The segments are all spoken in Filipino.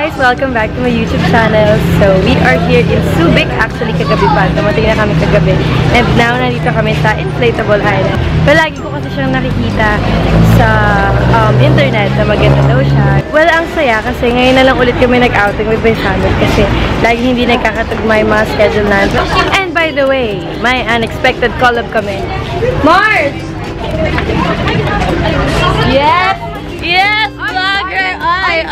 guys! Welcome back to my YouTube channel. So, we are here in Subic. Actually, kagabi pa. Dumating na kami kagabi. And now, nandito kami sa Inflatable Island. Pero lagi ko kasi siyang nakikita sa internet na maganda daw siya. Well, ang saya kasi ngayon na lang ulit kami nag-outing with my family kasi lagi hindi nagkakatugma yung mga schedule natin. And by the way, may unexpected collab kami. Mars! Yes! Yes, vlogger! Ay!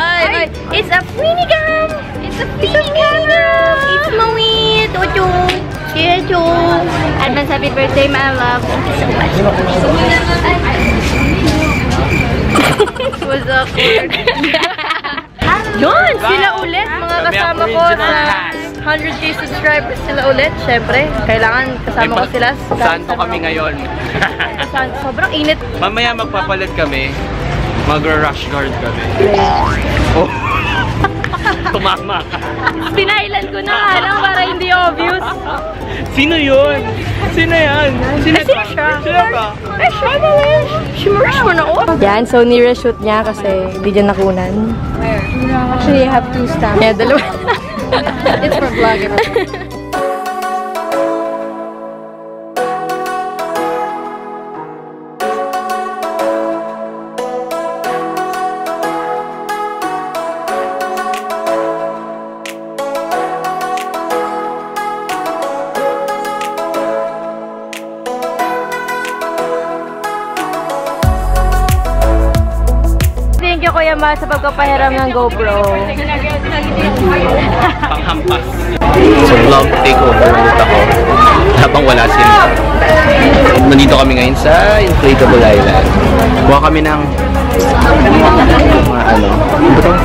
It's a Winigam! It's a Winigam! It's Mawit! Ocho! Checho! Advance happy birthday, my love! Thank you so much! It was awkward! Yun! Sila ulit! Mga kasama ko sa 100k subscribers sila ulit. Syempre, kailangan kasama ko sila. Santo kami ngayon. Sobrang init. Mamaya magpapalit kami. Mag-rush guard kami. Oh. Tumama. Pinailan ko na nga lang para hindi obvious. Sino yun? Sino yan? Sino siya? Sino ka? Ay, siya na lang. Shimurish mo na oh. Yan, so nire-shoot niya kasi hindi niya nakunan. Actually, I have 2 stamps. Yeah, dalawa. It's for vlogger. Thank you, Kuya Ma, sa pagpapahiram ng GoPro. Panghampas. So vlog takeover ulit ako habang wala sila. Nandito kami ngayon sa Inflatable Island. Kuha kami ng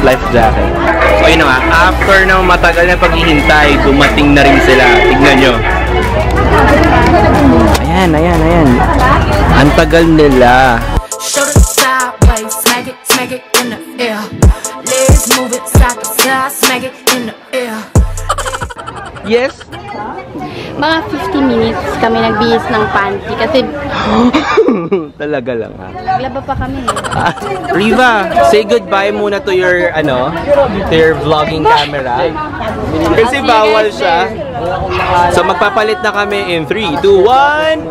life jacket. So ayun na nga, after ng matagal na paghihintay, dumating na rin sila. Tignan nyo. Ayan. Ang tagal nila. Smack it in the air. Let's move it side to side. Smack it in the air. Yes? Mga 50 minutes kami nagbihis ng panty kasi Talaga lang ha. naglaba pa kami. Riva, say goodbye muna to your to your vlogging camera. Kasi bawal siya. So magpapalit na kami in 3, 2, 1.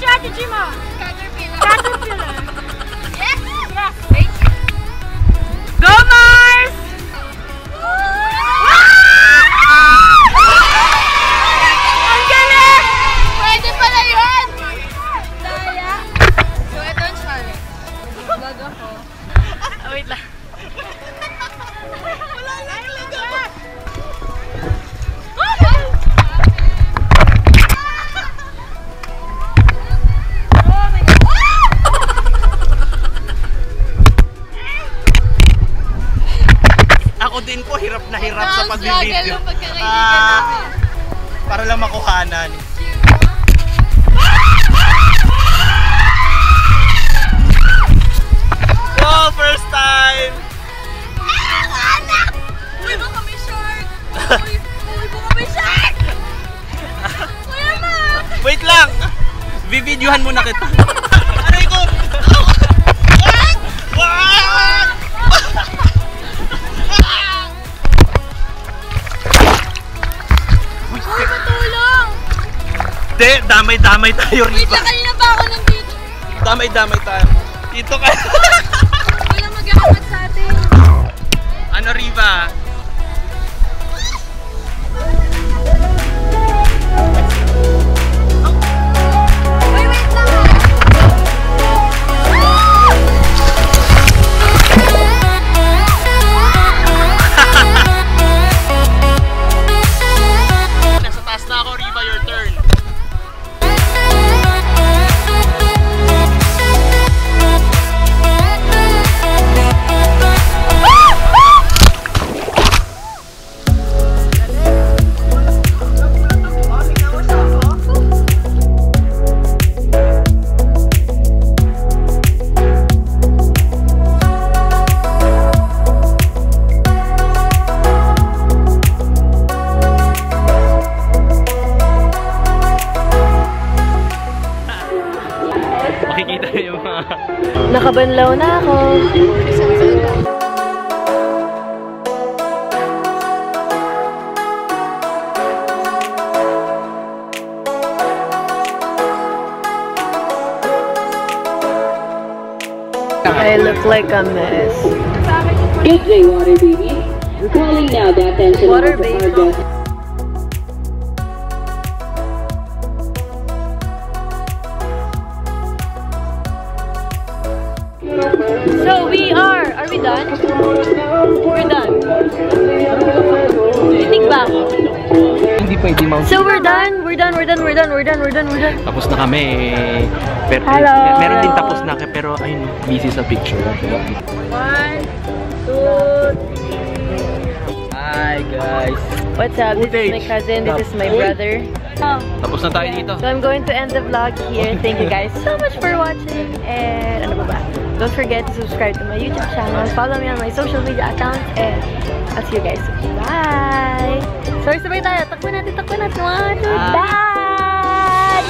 Strategy mo! Caterpillar! Yes! Go, Mars! Ang galing! Pwede pala yun! Daya! So, ito ang challenge. Vlog ako. Wait lang. Wala lang talaga! hirap na hirap sa pag-video. Para lang makuhanan. Oh, first time! Uy, baka may shark! Uy, baka may shark! Kuya ma! Wait lang! Bibidyohan muna kita. Aray ko! Uy, matulong! Hindi, damay-damay tayo Wait Riva. lang, kanina pa ako nandito. Damay-damay tayo. Dito ka. Wala mag-aangat sa atin. Ano Riva? Uy, wait lang! Nasa taas na ako Riva, your turn. Makikita yung mga... Nakabanlaw na ako. I look like a mess. Good day, water baby. We're calling now the attention Water of baby. our guests. So we are we done? We're done. Titig ba ako? Hindi pwede mount. So we're done. Tapos na kami. Pero Hello. meron din tapos na pero ayun, busy sa picture. 1, 2, 3. Hi guys. What's up? This is my cousin. This is my brother. Tapos na tayo dito. So I'm going to end the vlog here. Thank you guys so much for watching. And ano ba? Don't forget to subscribe to my YouTube channel. Follow me on my social media accounts. And I'll see you guys soon. Bye! Sorry, sabay tayo. Takbo natin. 1, 2, bye!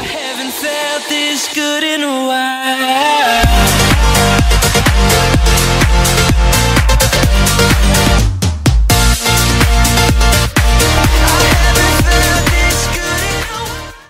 Haven't felt this good in a while.